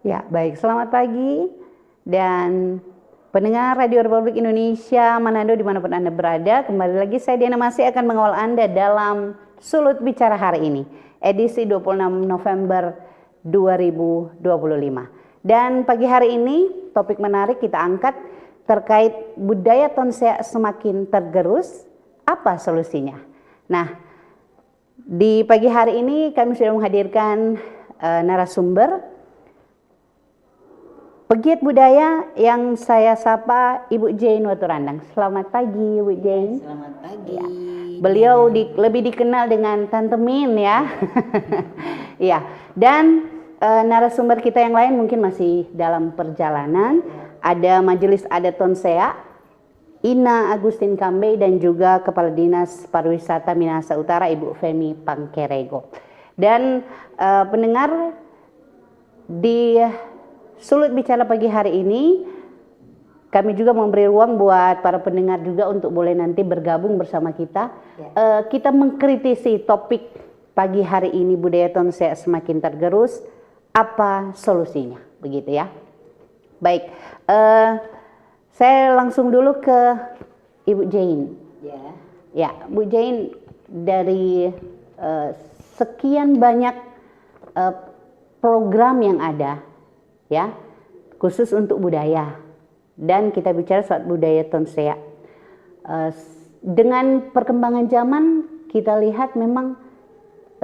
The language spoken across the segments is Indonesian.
Ya, baik. Selamat pagi dan pendengar Radio Republik Indonesia Manado dimanapun Anda berada. Kembali lagi saya Diana masih akan mengawal Anda dalam Sulut Bicara hari ini, edisi 26 November 2025. Dan pagi hari ini topik menarik kita angkat terkait budaya tonsea semakin tergerus, apa solusinya? Nah, di pagi hari ini kami sudah menghadirkan narasumber pegiat budaya yang saya sapa Ibu Jane Waturandang. Selamat pagi Ibu Jane. Selamat pagi. Ya. Beliau lebih dikenal dengan Tante Min ya. Ya. Dan narasumber kita yang lain mungkin masih dalam perjalanan. Ada Majelis Adat Tonsea, Ina Agustin Kambe, dan juga Kepala Dinas Pariwisata Minahasa Utara Ibu Femi Pangkerego. Dan pendengar, di Sulut Bicara pagi hari ini kami juga memberi ruang buat para pendengar juga untuk boleh nanti bergabung bersama kita. Kita mengkritisi topik pagi hari ini, budaya tonsea semakin tergerus, apa solusinya, begitu ya. Baik, saya langsung dulu ke Ibu Jane. Ya, Bu Jane, dari sekian banyak program yang ada, ya, khusus untuk budaya, dan kita bicara soal budaya tonsea. Dengan perkembangan zaman kita lihat memang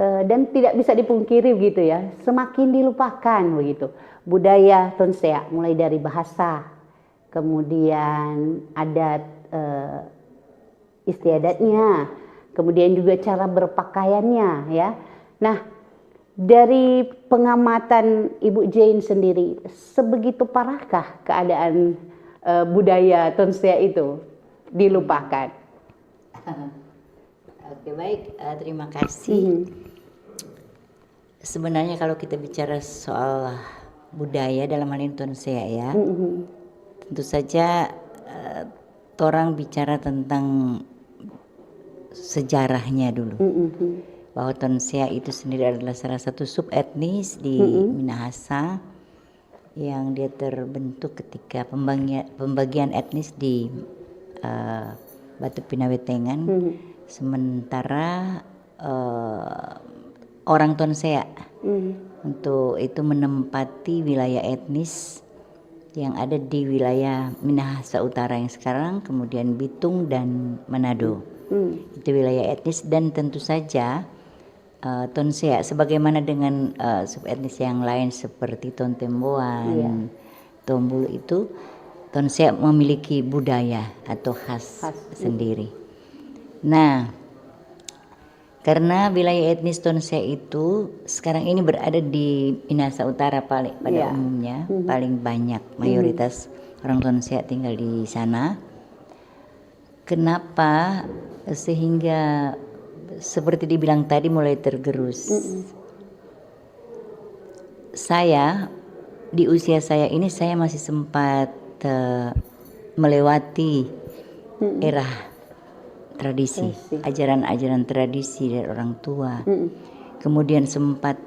dan tidak bisa dipungkiri begitu ya, semakin dilupakan begitu budaya tonsea, mulai dari bahasa, kemudian adat istiadatnya, kemudian juga cara berpakaiannya ya. Nah, dari pengamatan Ibu Jane sendiri, sebegitu parahkah keadaan budaya tonsea itu dilupakan? Oke, baik, terima kasih. Sebenarnya kalau kita bicara soal budaya dalam hal ini tonsea ya, tentu saja orang bicara tentang sejarahnya dulu. Bahwa tonsea itu sendiri adalah salah satu subetnis di Minahasa yang dia terbentuk ketika pembagian etnis di Batu Pinawetengan. Sementara orang tonsea untuk itu menempati wilayah etnis yang ada di wilayah Minahasa Utara yang sekarang, kemudian Bitung dan Manado. Itu wilayah etnis, dan tentu saja tonsea sebagaimana dengan subetnis yang lain seperti Tontemboan, Tombul, itu tonsea memiliki budaya atau khas sendiri. Nah, karena wilayah etnis tonsea itu sekarang ini berada di Minahasa Utara pada umumnya, paling banyak mayoritas orang tonsea tinggal di sana. Kenapa sehingga seperti dibilang tadi mulai tergerus? Saya di usia saya ini saya masih sempat melewati era tradisi, ajaran-ajaran tradisi dari orang tua. Kemudian sempat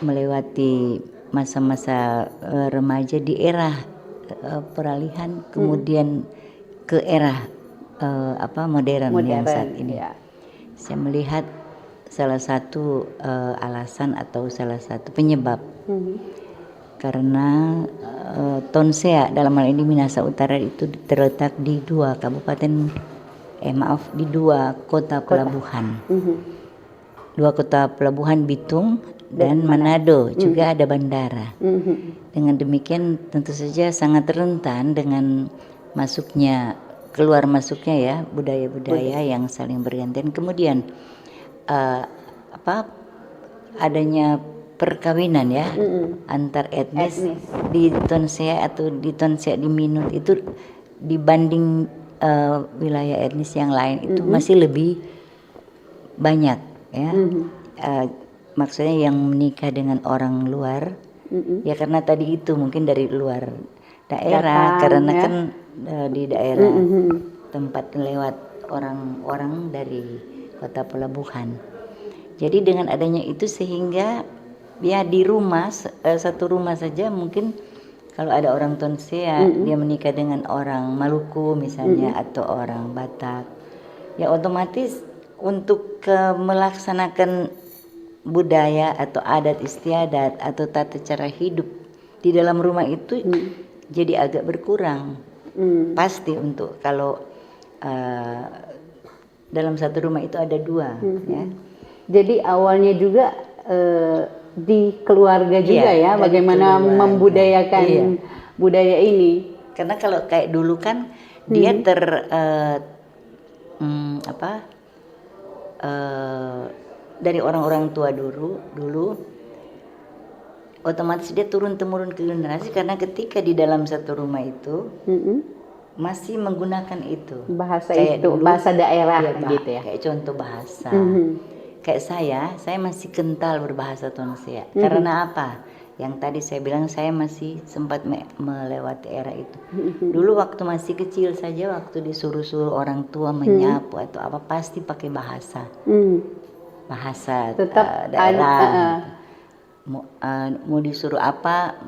melewati masa-masa remaja di era peralihan, kemudian ke era modern yang saat ini. Saya melihat salah satu alasan atau salah satu penyebab karena tonsea dalam hal ini Minahasa Utara itu terletak di dua kota pelabuhan. Dua kota pelabuhan, Bitung dan Manado, juga ada bandara. Dengan demikian tentu saja sangat rentan dengan keluar masuknya ya budaya-budaya yang saling bergantian. Kemudian adanya perkawinan ya antar etnis di tonsea atau di tonsea di Minut itu dibanding wilayah etnis yang lain itu masih lebih banyak ya. Maksudnya yang menikah dengan orang luar ya, karena tadi itu mungkin dari luar daerah, karena kan di daerah tempat lewat orang-orang dari kota pelabuhan. Jadi dengan adanya itu sehingga Ya di rumah satu rumah saja mungkin kalau ada orang Tonsea dia menikah dengan orang Maluku misalnya atau orang Batak, ya otomatis untuk melaksanakan budaya atau adat istiadat atau tata cara hidup di dalam rumah itu jadi agak berkurang. Pasti untuk kalau dalam satu rumah itu ada dua ya. Jadi awalnya juga di keluarga juga Iya, ya, bagaimana keluarga. membudayakan budaya ini. Karena kalau kayak dulu kan dia dari orang-orang tua dulu otomatis dia turun temurun ke generasi karena ketika di dalam satu rumah itu masih menggunakan itu Bahasa kayak itu, dulu, bahasa daerah ya, gitu ya. kayak contoh bahasa. Kayak saya masih kental berbahasa Tonsea. Karena apa? Yang tadi saya bilang saya masih sempat melewati era itu. Dulu waktu masih kecil saja, waktu disuruh-suruh orang tua menyapu atau apa pasti pakai bahasa. Bahasa Tetap daerah. Mau disuruh apa,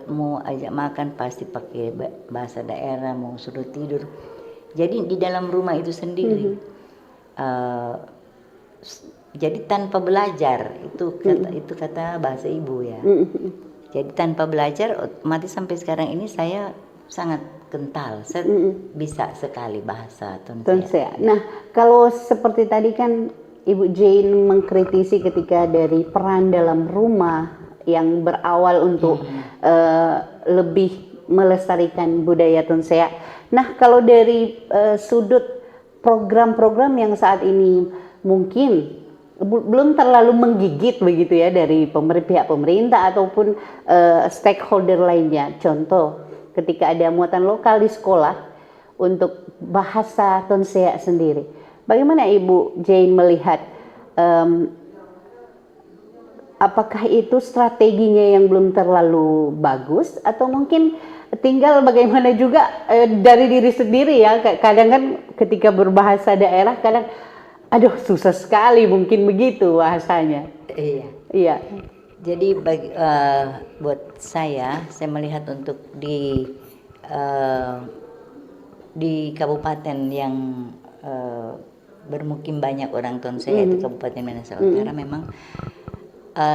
mau ajak makan pasti pakai bahasa daerah, mau suruh tidur. Jadi di dalam rumah itu sendiri. Jadi tanpa belajar itu kata bahasa ibu ya. Jadi tanpa belajar otomatis sampai sekarang ini saya sangat kental. Saya bisa sekali bahasa Tonsea. Nah, kalau seperti tadi kan Ibu Jane mengkritisi ketika dari peran dalam rumah yang berawal untuk lebih melestarikan budaya Tonsea. Nah, kalau dari sudut program-program yang saat ini mungkin belum terlalu menggigit begitu ya dari pihak pemerintah ataupun stakeholder lainnya. Contoh, ketika ada muatan lokal di sekolah untuk bahasa Tonsea sendiri. Bagaimana Ibu Jane melihat apakah itu strateginya yang belum terlalu bagus atau mungkin tinggal bagaimana juga dari diri sendiri ya. Kadang kan ketika berbahasa daerah kadang aduh susah sekali mungkin begitu bahasanya. Iya. Jadi buat saya melihat untuk di kabupaten yang bermukim banyak orang Tonsea yaitu Kabupaten Minahasa Utara memang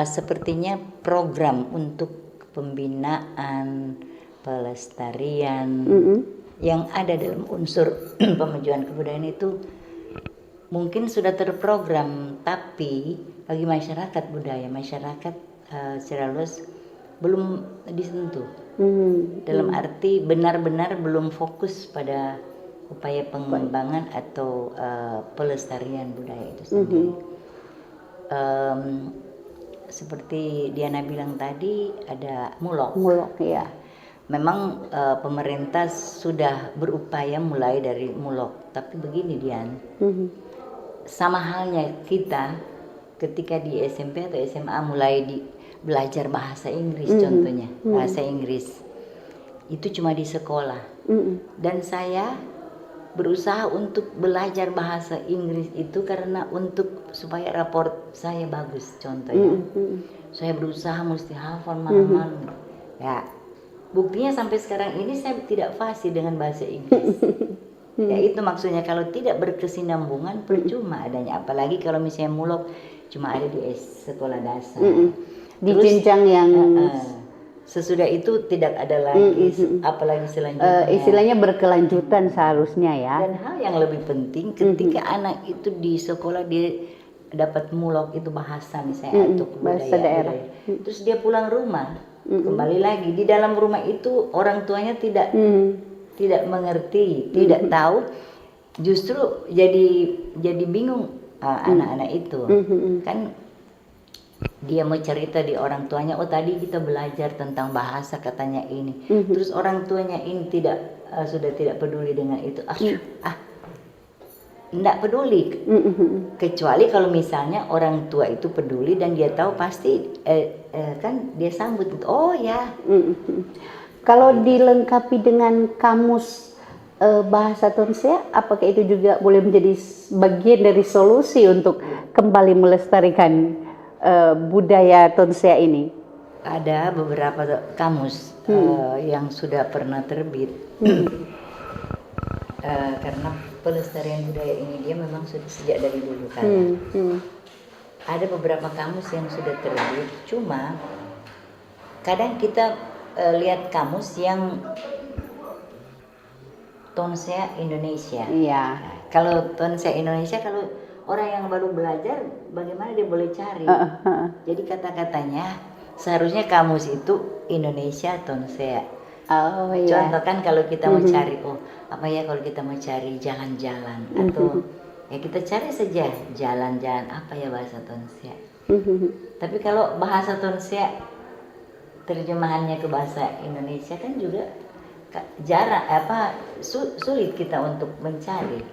sepertinya program untuk pembinaan pelestarian yang ada dalam unsur pemajuan kebudayaan itu mungkin sudah terprogram, tapi bagi masyarakat secara luas belum disentuh. Dalam arti benar-benar belum fokus pada upaya pengembangan atau pelestarian budaya itu sendiri. Seperti Diana bilang tadi ada mulok. Mulok ya. Memang pemerintah sudah berupaya mulai dari mulok, tapi begini Dian. Sama halnya kita ketika di SMP atau SMA mulai belajar bahasa Inggris contohnya, bahasa Inggris itu cuma di sekolah. Dan saya berusaha untuk belajar bahasa Inggris itu karena supaya raport saya bagus contohnya. Saya berusaha mesti hafal malam-malam. Ya, buktinya sampai sekarang ini saya tidak fasih dengan bahasa Inggris. Ya itu maksudnya kalau tidak berkesinambungan percuma adanya, apalagi kalau misalnya mulok cuma ada di sekolah dasar. Di jenjang yang sesudah itu tidak ada lagi, apalagi selanjutnya. Istilahnya berkelanjutan seharusnya ya. Dan hal yang lebih penting ketika anak itu di sekolah dia dapat mulok itu bahasa misalnya atau bahasa daerah. Terus dia pulang rumah kembali lagi di dalam rumah itu orang tuanya tidak mengerti, tidak tahu, justru jadi bingung anak-anak itu. Kan dia mau cerita di orang tuanya, oh tadi kita belajar tentang bahasa katanya ini. Terus orang tuanya ini sudah tidak peduli dengan itu. Enggak peduli. Kecuali kalau misalnya orang tua itu peduli dan dia tahu pasti kan dia sambut. Oh ya. Kalau dilengkapi dengan kamus bahasa Tonsea, apakah itu juga boleh menjadi bagian dari solusi untuk kembali melestarikan budaya Tonsea ini? Ada beberapa kamus yang sudah pernah terbit. Karena pelestarian budaya ini dia memang sudah sejak dari dulu kan. Ada beberapa kamus yang sudah terbit, cuma kadang kita lihat kamus yang Tonsea Indonesia. Iya. Kalau Tonsea Indonesia, kalau orang yang baru belajar, bagaimana dia boleh cari? Jadi kata-katanya seharusnya kamus itu Indonesia Tonsea. Oh iya. Contoh kan kalau kita mau cari, apa ya kalau kita mau cari jalan-jalan atau ya kita cari saja jalan-jalan apa ya bahasa Tonsea. Tapi kalau bahasa Tonsea terjemahannya ke bahasa Indonesia kan juga jarang sulit kita untuk mencari.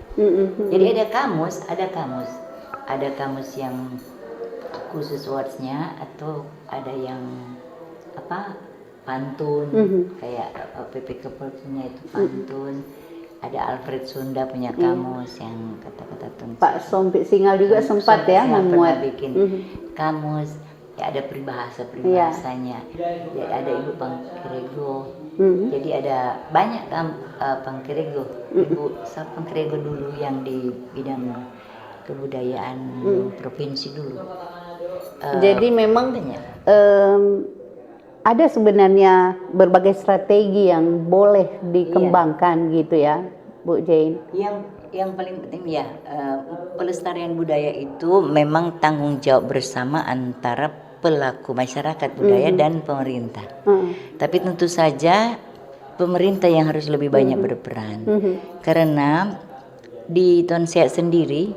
Jadi ada kamus yang khusus words-nya atau ada yang pantun, kayak PP Kepulauannya itu pantun. Ada Alfred Sunda punya kamus yang kata-kata Tonsea. Pak Sompik Singal juga sempat ya memuat bikin kamus. Ya ada peribahasanya. Ya, ada Ibu Pangkirego. Jadi ada banyak Pangkirego. Ibu Pangkirego dulu yang di bidang kebudayaan provinsi dulu. Jadi memang ada sebenarnya berbagai strategi yang boleh dikembangkan gitu ya, Bu Jane. Yang paling penting ya pelestarian budaya itu memang tanggung jawab bersama antara pelaku masyarakat budaya dan pemerintah. Tapi tentu saja pemerintah yang harus lebih banyak berperan. Karena di Tonsea sendiri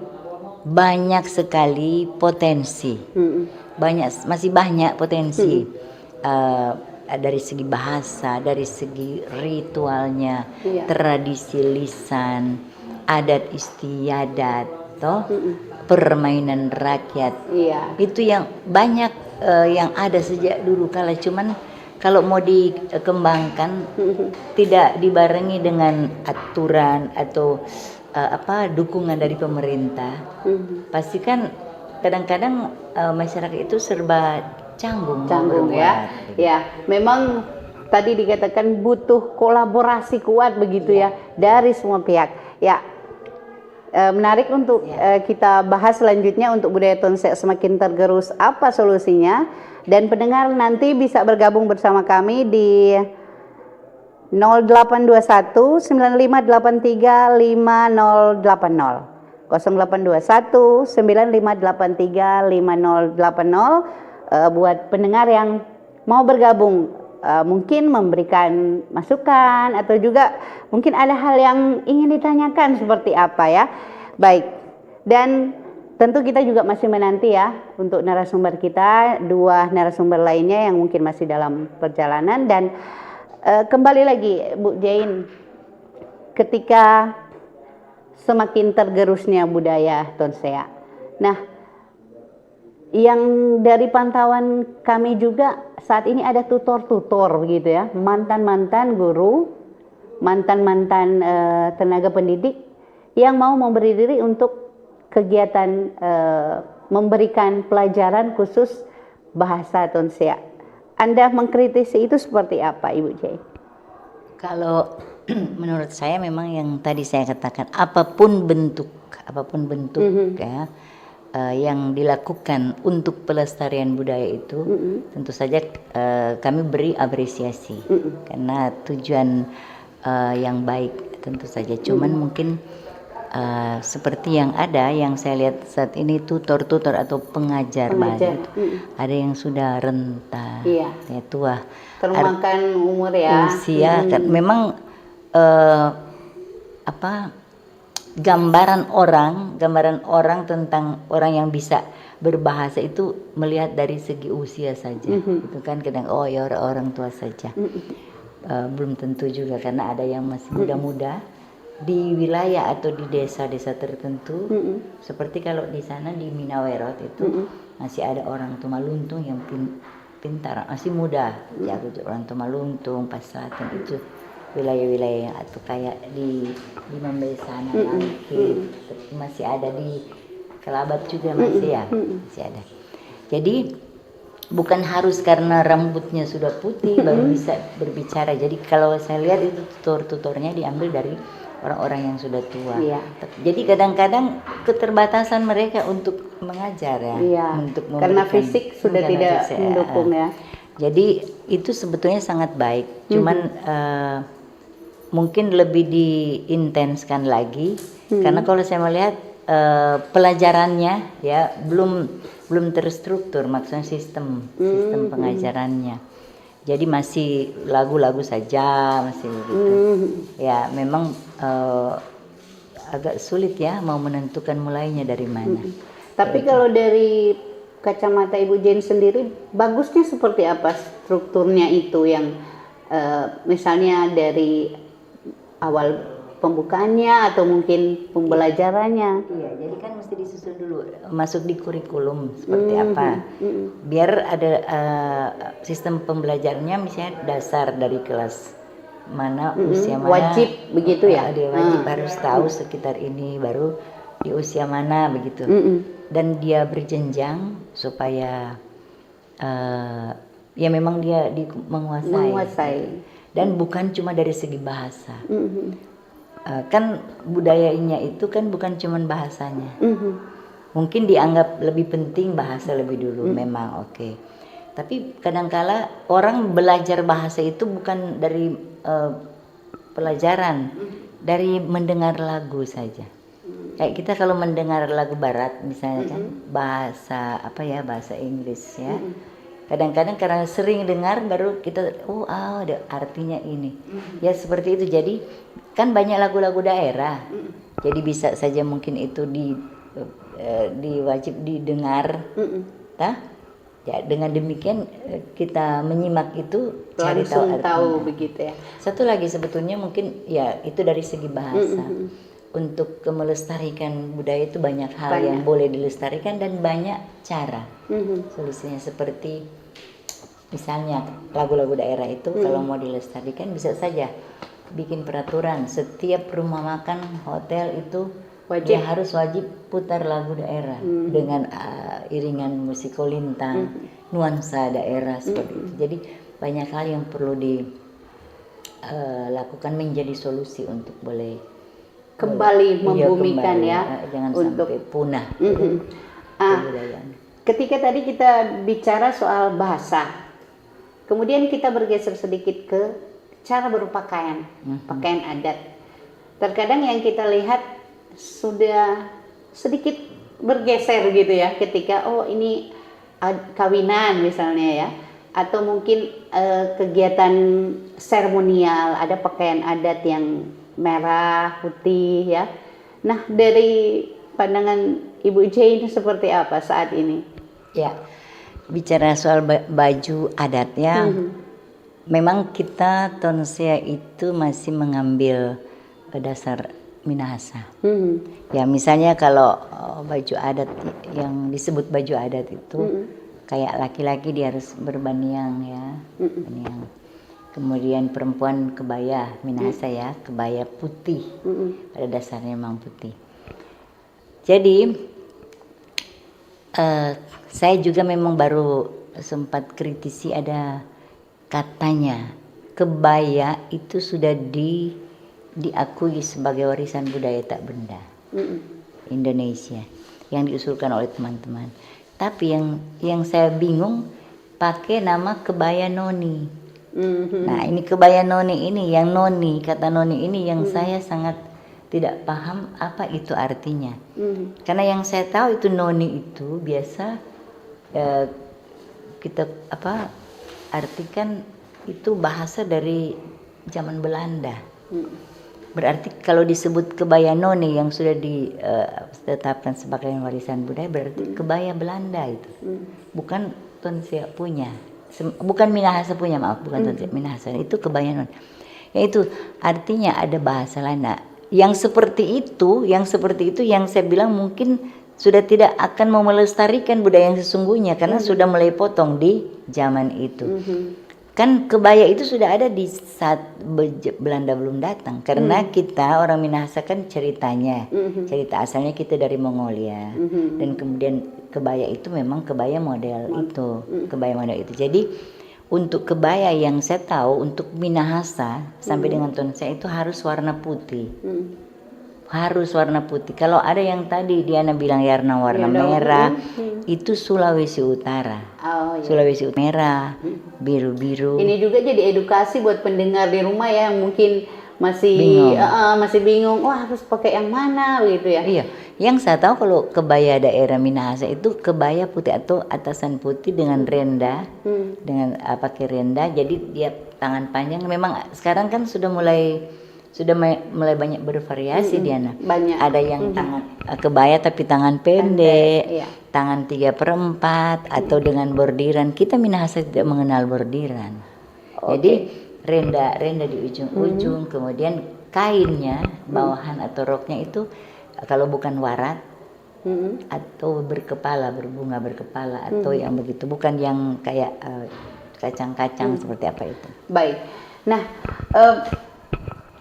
banyak sekali potensi. Masih banyak potensi. Dari segi bahasa, dari segi ritualnya, tradisi lisan, adat istiadat, permainan rakyat. Itu yang banyak yang ada sejak dulu kala, cuman kalau mau dikembangkan tidak dibarengi dengan aturan atau dukungan dari pemerintah. Pasti kan kadang-kadang masyarakat itu serba canggung ya. Ya, memang tadi dikatakan butuh kolaborasi kuat begitu ya dari semua pihak. Ya. Menarik untuk kita bahas selanjutnya untuk budaya Tonsea semakin tergerus apa solusinya, dan pendengar nanti bisa bergabung bersama kami di 0821 9583 5080 0821 9583 5080. Buat pendengar yang mau bergabung, mungkin memberikan masukan atau juga mungkin ada hal yang ingin ditanyakan seperti apa ya. Baik, dan tentu kita juga masih menanti ya untuk narasumber kita, dua narasumber lainnya yang mungkin masih dalam perjalanan. Dan kembali lagi Bu Jane, ketika semakin tergerusnya budaya Tonsea, nah yang dari pantauan kami juga saat ini ada tutor-tutor begitu ya, mantan-mantan guru, mantan-mantan tenaga pendidik yang mau memberi diri untuk kegiatan memberikan pelajaran khusus bahasa Tonsea. Anda mengkritisi itu seperti apa, Ibu Jai? Kalau menurut saya memang yang tadi saya katakan, apapun bentuk ya yang dilakukan untuk pelestarian budaya itu tentu saja kami beri apresiasi karena tujuan yang baik tentu saja. Cuman mungkin seperti yang saya lihat saat ini tutor atau pengajar baru ada yang sudah renta, ya tua, termakan umur ya, usia kan memang gambaran orang tentang orang yang bisa berbahasa itu melihat dari segi usia saja. Itu kan kadang ya orang tua saja. Belum tentu juga karena ada yang masih muda-muda di wilayah atau di desa-desa tertentu. Seperti kalau di sana di Minawerot itu masih ada orang Tumaluntung yang pintar, masih muda. Ya, orang Tumaluntung, Pas Selatan itu wilayah-wilayah atau kayak di Membesana masih ada, di Kelabat juga masih ya masih ada. Jadi bukan harus karena rambutnya sudah putih baru bisa berbicara. Jadi kalau saya lihat itu tutor-tutornya diambil dari orang-orang yang sudah tua. Iya. Jadi kadang-kadang keterbatasan mereka untuk mengajar ya, Iya. untuk Karena memberikan, fisik sudah karena tidak fisik, mendukung ya. Jadi itu sebetulnya sangat baik. Cuman mungkin lebih diintenskan lagi karena kalau saya melihat pelajarannya ya belum terstruktur, maksudnya sistem pengajarannya. Jadi masih lagu-lagu saja, masih begitu. Ya memang agak sulit ya mau menentukan mulainya dari mana. Tapi kalau dari kacamata Ibu Jane sendiri, bagusnya seperti apa strukturnya itu yang misalnya dari awal pembukaannya atau mungkin pembelajarannya? Iya, jadi kan mesti disusun dulu, masuk di kurikulum seperti apa. Biar ada sistem pembelajarannya misalnya dasar dari kelas mana, usia mana. Wajib begitu ya? Dia wajib harus tahu sekitar ini, baru di usia mana begitu. Dan dia berjenjang supaya ya memang dia menguasai. Dan bukan cuma dari segi bahasa. Kan budayanya itu kan bukan cuma bahasanya. Mungkin dianggap lebih penting bahasa lebih dulu, memang oke. Tapi kadangkala orang belajar bahasa itu bukan dari pelajaran, dari mendengar lagu saja. Kayak kita kalau mendengar lagu barat misalnya kan bahasa bahasa Inggris ya. Kadang-kadang karena sering dengar baru kita ada artinya ini. Ya seperti itu. Jadi kan banyak lagu-lagu daerah. Jadi bisa saja mungkin itu diwajib didengar. Ya dengan demikian kita menyimak itu cari tahu artinya. Tahu begitu ya. Satu lagi sebetulnya mungkin ya itu dari segi bahasa. Untuk melestarikan budaya itu banyak hal yang boleh dilestarikan dan banyak cara. Solusinya seperti misalnya lagu-lagu daerah itu kalau mau dilestarikan bisa saja bikin peraturan setiap rumah makan hotel itu dia harus wajib putar lagu daerah dengan iringan musik kolintang, nuansa daerah seperti itu. Jadi banyak hal yang perlu dilakukan menjadi solusi untuk boleh kembali membumikan jangan untuk sampai punah. Ketika tadi kita bicara soal bahasa, kemudian kita bergeser sedikit ke cara berpakaian, pakaian adat. Terkadang yang kita lihat sudah sedikit bergeser gitu ya, ketika ini kawinan misalnya ya, atau mungkin kegiatan seremonial, ada pakaian adat yang merah, putih ya. Nah, dari pandangan Ibu Jane seperti apa saat ini? Ya, bicara soal baju adatnya, memang kita Tonsea itu masih mengambil dasar Minahasa. Ya, misalnya kalau baju adat yang disebut baju adat itu kayak laki-laki dia harus berbaniang ya, baniang. Kemudian perempuan kebaya Minahasa ya, kebaya putih. Pada dasarnya memang putih. Jadi saya juga memang baru sempat kritisi ada katanya kebaya itu sudah diakui sebagai warisan budaya tak benda Indonesia yang diusulkan oleh teman-teman. Tapi yang saya bingung pakai nama kebaya noni. Nah ini kebaya noni ini, yang noni, kata noni ini yang saya sangat tidak paham apa itu artinya. Karena yang saya tahu itu noni itu biasa kita artikan itu bahasa dari zaman Belanda. Berarti kalau disebut kebaya noni yang sudah ditetapkan sebagai warisan budaya berarti kebaya Belanda itu. Bukan Tonsea punya. Bukan Minahasa punya, maaf, bukan Tonsea, Minahasa itu kebaya noni. Yaitu artinya ada bahasa lain. Nah, yang seperti itu yang saya bilang mungkin sudah tidak akan mau melestarikan budaya yang sesungguhnya karena sudah mulai potong di zaman itu. Kan kebaya itu sudah ada di saat Belanda belum datang karena kita orang Minahasa kan cerita asalnya kita dari Mongolia dan kemudian kebaya itu memang kebaya model itu, kebaya model itu. Jadi untuk kebaya yang saya tahu untuk Minahasa sampai dengan tonsea itu harus warna putih. Harus warna putih. Kalau ada yang tadi Diana bilang warna merah, itu Sulawesi Utara. Oh, iya. Sulawesi Utara merah, biru-biru. Ini juga jadi edukasi buat pendengar di rumah ya, yang mungkin masih Bingung. masih bingung, wah harus pakai yang mana begitu ya. Iya, yang saya tahu kalau kebaya daerah Minahasa itu kebaya putih atau atasan putih dengan renda, dengan pakai renda. Jadi dia tangan panjang. Memang sekarang kan sudah mulai banyak bervariasi Diana. Banyak. Ada yang tangan kebaya tapi tangan pendek, iya. tangan 3/4 atau dengan bordiran. Kita Minahasa tidak mengenal bordiran. Jadi renda di ujung-ujung, kemudian kainnya bawahan atau roknya itu kalau bukan warat atau berbunga berkepala atau yang begitu, bukan yang kayak kacang-kacang seperti apa itu. Baik. Nah,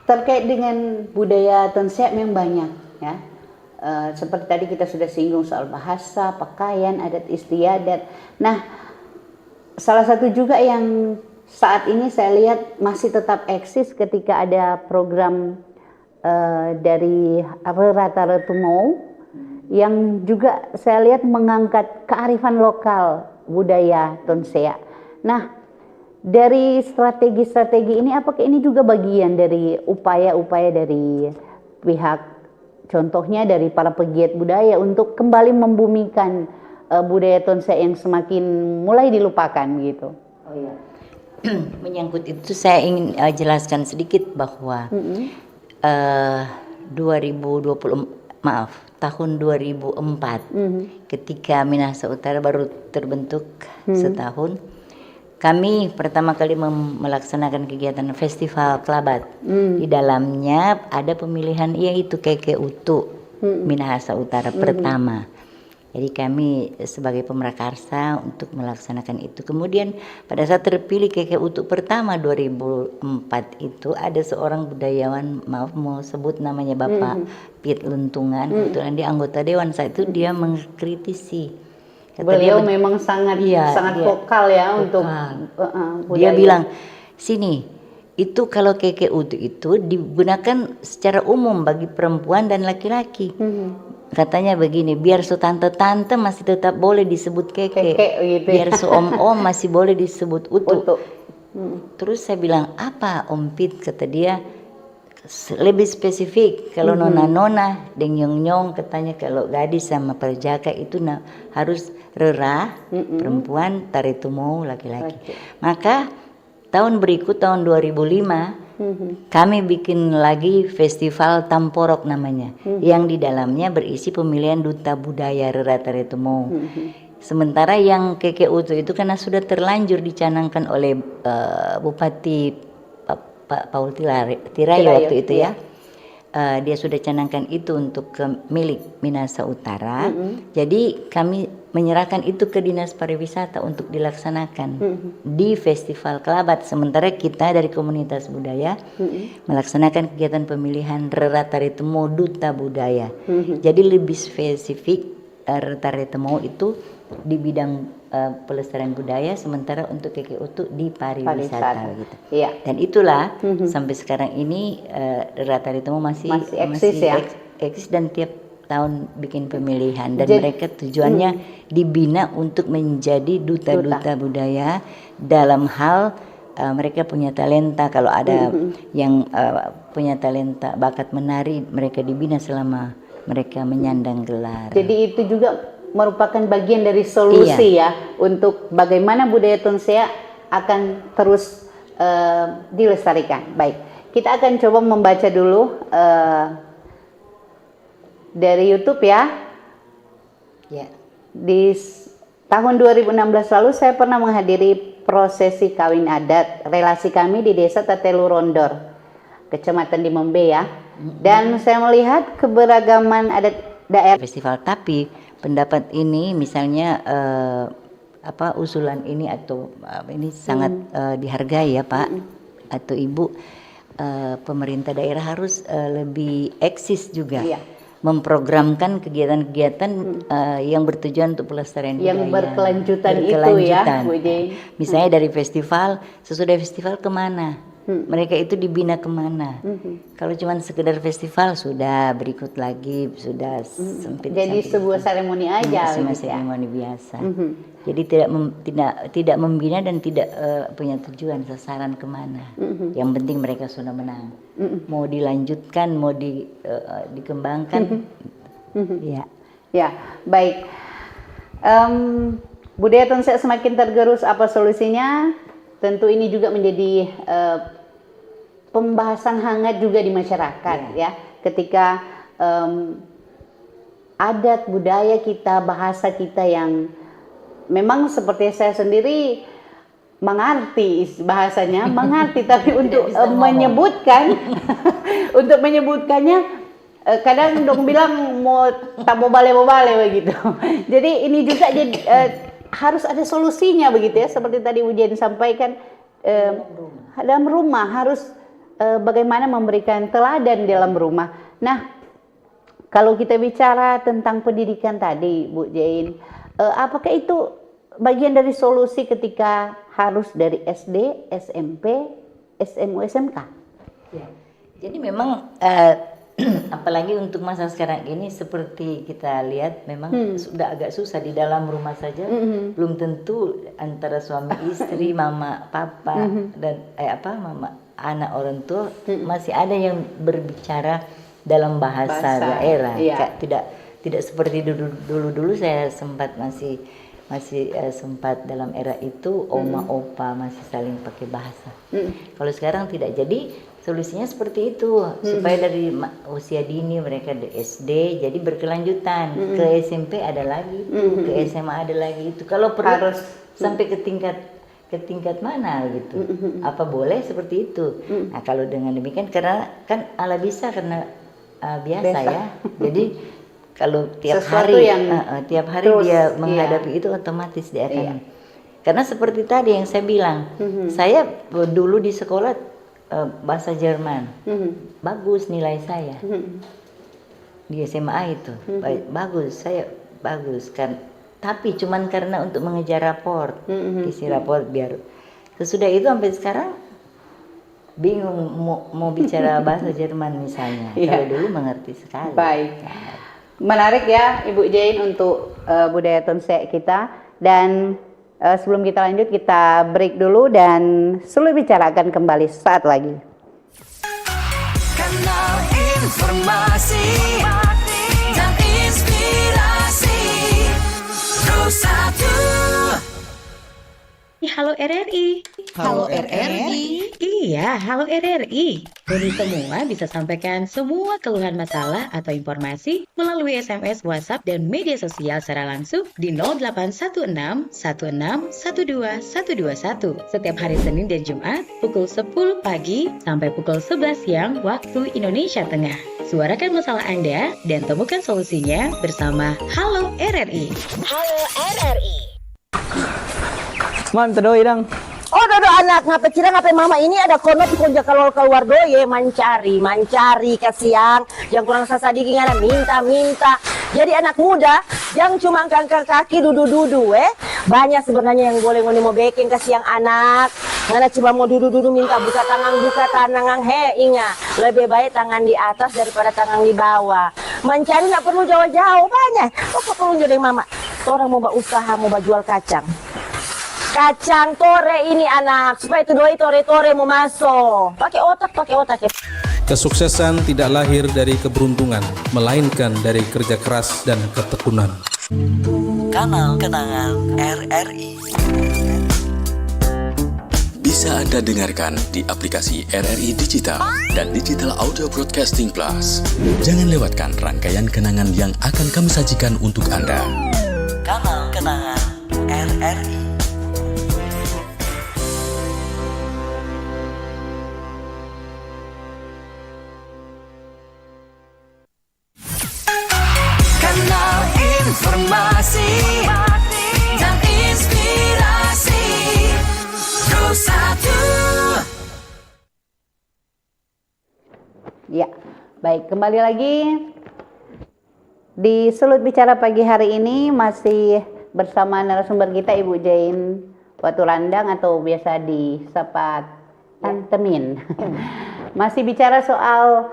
terkait dengan budaya tonsea memang banyak ya. Seperti tadi kita sudah singgung soal bahasa, pakaian, adat istiadat. Nah, salah satu juga yang saat ini saya lihat masih tetap eksis ketika ada program dari Rata Retumou yang juga saya lihat mengangkat kearifan lokal budaya tonsea. Nah, dari strategi-strategi ini apakah ini juga bagian dari upaya-upaya dari pihak, contohnya dari para pegiat budaya untuk kembali membumikan budaya tonsea yang semakin mulai dilupakan gitu? Oh iya. Menyangkut itu saya ingin jelaskan sedikit bahwa 2004 ketika Minahasa Utara baru terbentuk setahun, kami pertama kali melaksanakan kegiatan festival kelabat. Di dalamnya ada pemilihan yaitu Keke Utu Minahasa Utara pertama. Jadi kami sebagai pemrakarsa untuk melaksanakan itu. Kemudian pada saat terpilih Keke Utu pertama 2004 itu ada seorang budayawan, maaf mau sebut namanya Bapak Piet Luntungan, kebetulan dia anggota dewan saat itu, dia mengkritisi. Beliau memang sangat vokal ya untuk dia bilang, sini itu kalau Keke Utu itu digunakan secara umum bagi perempuan dan laki-laki. Katanya begini, biar tante-tante masih tetap boleh disebut keke gitu biar om-om masih boleh disebut utu. Terus saya bilang, apa Om Pit? Kata dia, lebih spesifik. Kalau nona-nona dan nyong-nyong, katanya kalau gadis sama perjaka itu harus rera perempuan, Taretumou laki-laki. Maka tahun berikut, tahun 2005, kami bikin lagi festival Tamporok namanya, yang di dalamnya berisi pemilihan duta budaya Rera Taretumou. Sementara yang Keke Utu itu karena sudah terlanjur dicanangkan oleh Bupati Pak Paul Tirai waktu itu ya. Dia sudah canangkan itu untuk milik Minahasa Utara. Jadi kami menyerahkan itu ke Dinas Pariwisata untuk dilaksanakan di Festival Kelabat. Sementara kita dari komunitas budaya melaksanakan kegiatan pemilihan Rera Taretumou Duta Budaya. Jadi lebih spesifik Rera Taretumou itu di bidang pelestarian budaya, sementara untuk Keke Utu di pariwisata gitu. Iya. Dan itulah sampai sekarang ini Rera Taretumou masih eksis dan tiap tahun bikin pemilihan, dan mereka tujuannya dibina untuk menjadi duta-duta budaya dalam hal mereka punya talenta. Kalau ada yang punya talenta bakat menari, mereka dibina selama mereka menyandang gelar. Jadi itu juga merupakan bagian dari solusi ya untuk bagaimana budaya tonsea akan terus dilestarikan. Baik, kita akan coba membaca dulu dari YouTube ya. Di tahun 2016 lalu saya pernah menghadiri prosesi kawin adat relasi kami di Desa Tatelu Rondor, Kecamatan Dimembe ya. Dan saya melihat keberagaman adat daerah festival, tapi pendapat ini misalnya usulan ini atau ini sangat dihargai ya Pak atau Ibu, pemerintah daerah harus lebih eksis juga memprogramkan kegiatan-kegiatan yang bertujuan untuk pelestarian yang budaya. berkelanjutan itu ya, Bu Jane. Misalnya dari festival, sesudah festival kemana? Mereka itu dibina kemana? Kalau cuma sekedar festival sudah berikut lagi sudah sempit. Jadi sebuah seremoni aja, cuma gitu ya. seremoni biasa. Jadi tidak membina dan tidak punya tujuan sasaran kemana. Yang penting mereka sudah menang. Mau dilanjutkan, mau dikembangkan, ya. Ya, baik. Budaya Tonsek semakin tergerus, apa solusinya? Tentu ini juga menjadi pembahasan hangat juga di masyarakat ya. Ketika adat budaya kita, bahasa kita yang memang seperti saya sendiri mengerti bahasanya, mengerti tapi untuk menyebutkan untuk menyebutkannya kadang dong bilang tak mau bale begitu. Jadi ini juga jadi harus ada solusinya begitu ya, seperti tadi Ujian sampaikan, dalam rumah harus bagaimana memberikan teladan dalam rumah. Nah, kalau kita bicara tentang pendidikan tadi, Bu Jane, apakah itu bagian dari solusi ketika harus dari SD, SMP, SMU, SMK? Ya. Jadi memang apalagi untuk masa sekarang ini seperti kita lihat memang sudah agak susah di dalam rumah saja. Belum tentu antara suami istri, mama, papa dan mama, anak, orang tua masih ada yang berbicara dalam bahasa daerah. Iya. Tidak seperti dulu saya sempat masih sempat dalam era itu oma opa masih saling pakai bahasa. Kalau sekarang tidak, jadi solusinya seperti itu supaya dari usia dini mereka di SD jadi berkelanjutan ke SMP ada lagi, ke SMA ada lagi, itu kalau perlu harus sampai ke tingkat mana gitu. Apa boleh seperti itu? Nah, kalau dengan demikian karena kan ala bisa karena biasa ya. Jadi kalau tiap Sesuatu hari yang tiap hari terus, dia menghadapi itu otomatis dia akan. Karena seperti tadi yang saya bilang, saya dulu di sekolah bahasa Jerman. Bagus nilai saya. Di SMA itu bagus, saya bagus kan. Tapi cuman karena untuk mengejar raport, isi raport biar sesudah itu sampai sekarang bingung mau bicara bahasa Jerman misalnya. Kalau dulu mengerti sekali. Baik. Menarik ya Ibu Jane untuk budaya Tonsek kita, dan sebelum kita lanjut kita break dulu dan Suluy Bicara akan kembali saat lagi. Kanal informasi dan inspirasi Pro1. Halo RRI. Halo RRI. Iya, halo RRI. Kami semua bisa sampaikan semua keluhan masalah atau informasi melalui SMS, WhatsApp, dan media sosial secara langsung di 0816 16 12 121 setiap hari Senin dan Jumat pukul 10 pagi sampai pukul 11 siang waktu Indonesia Tengah. Suarakan masalah Anda dan temukan solusinya bersama Halo RRI. Halo RRI. Man, tadoi dang. Oh, dodo anak, ngapain cira ngapain mama ini ada kono konja keluar doye mancari kasiang yang kurang sasadiki ngana minta. Jadi anak muda yang cuma angkat kaki dudu banyak sebenarnya yang boleh ngoni mau baking kasiang anak. Ngana cuma mau dudu minta buka tangan inga lebih baik tangan di atas daripada tangan di bawah. Mencari nggak perlu jauh-jauh banyak. Kok perlu jadi mama? Orang mau usaha mau jual kacang tore ini anak supaya itu doi tore mau masuk pakai otak ya. Kesuksesan tidak lahir dari keberuntungan, melainkan dari kerja keras dan ketekunan. Kanal Kenangan RRI. Bisa Anda dengarkan di aplikasi RRI Digital dan Digital Audio Broadcasting Plus. Jangan lewatkan rangkaian kenangan yang akan kami sajikan untuk Anda. Kanal Kenangan RRI. Kanal informasi dan inspirasi Pro1. Ya, baik, kembali lagi Di Sulut Bicara pagi hari ini masih bersama narasumber kita Ibu Jain Waturandang atau biasa disapa Tante Min. Masih bicara soal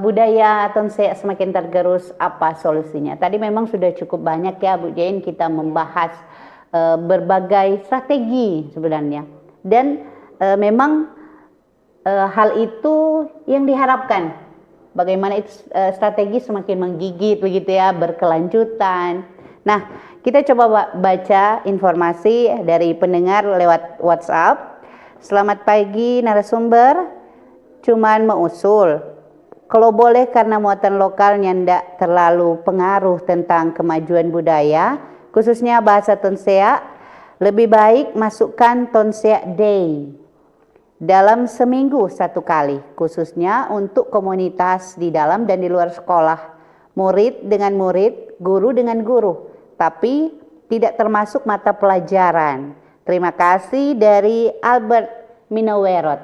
budaya Tonsea semakin tergerus, apa solusinya? Tadi memang sudah cukup banyak ya Bu Jain kita membahas berbagai strategi sebenarnya. Dan memang hal itu yang diharapkan. Bagaimana itu strategi semakin menggigit begitu ya, berkelanjutan. Nah, kita coba baca informasi dari pendengar lewat WhatsApp. Selamat pagi narasumber, cuman mengusul. Kalau boleh karena muatan lokalnya ndak terlalu pengaruh tentang kemajuan budaya, khususnya bahasa Tonsea, lebih baik masukkan Tonsea Day dalam seminggu 1 kali, khususnya untuk komunitas di dalam dan di luar sekolah, murid dengan murid, guru dengan guru, tapi tidak termasuk mata pelajaran. Terima kasih dari Albert Minawerot,